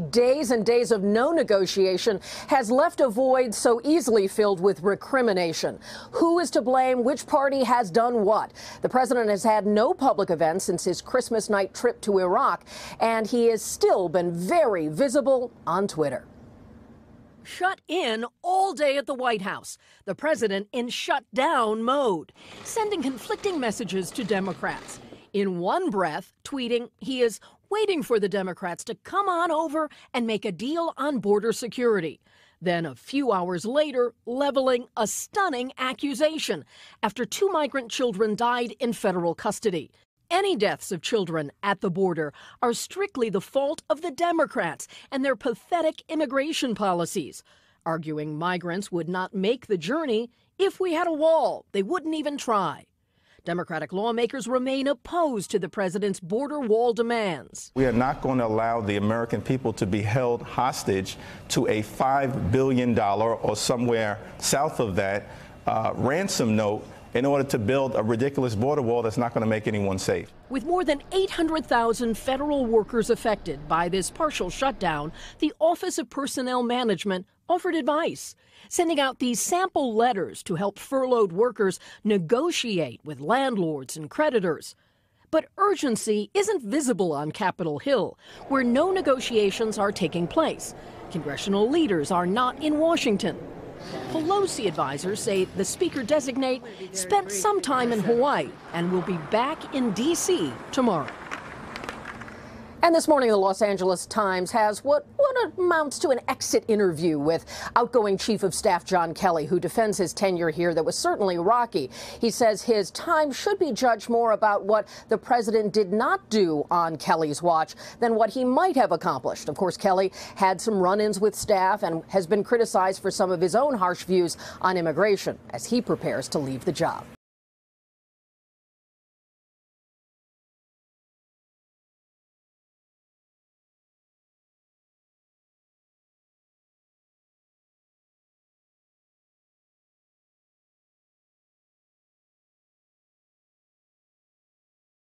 Days and days of no negotiation has left a void so easily filled with recrimination. Who is to blame? Which party has done what? The president has had no public events since his Christmas night trip to Iraq, and he has still been very visible on Twitter. Shut in all day at the White House. The president in shutdown mode, sending conflicting messages to Democrats. In one breath, tweeting he is waiting for the Democrats to come on over and make a deal on border security. Then a few hours later, leveling a stunning accusation after 2 migrant children died in federal custody. Any deaths of children at the border are strictly the fault of the Democrats and their pathetic immigration policies, arguing migrants would not make the journey if we had a wall. They wouldn't even try. Democratic lawmakers remain opposed to the president's border wall demands. We are not going to allow the American people to be held hostage to a $5 billion or somewhere south of that ransom note in order to build a ridiculous border wall that's not going to make anyone safe. With more than 800,000 federal workers affected by this partial shutdown, the Office of Personnel Management offered advice, sending out these sample letters to help furloughed workers negotiate with landlords and creditors. But urgency isn't visible on Capitol Hill, where no negotiations are taking place. Congressional leaders are not in Washington. Pelosi advisors say the speaker-designate spent some time in Hawaii and will be back in D.C. tomorrow. And this morning, the Los Angeles Times has what amounts to an exit interview with outgoing Chief of Staff John Kelly, who defends his tenure here that was certainly rocky. He says his time should be judged more about what the president did not do on Kelly's watch than what he might have accomplished. Of course, Kelly had some run-ins with staff and has been criticized for some of his own harsh views on immigration as he prepares to leave the job.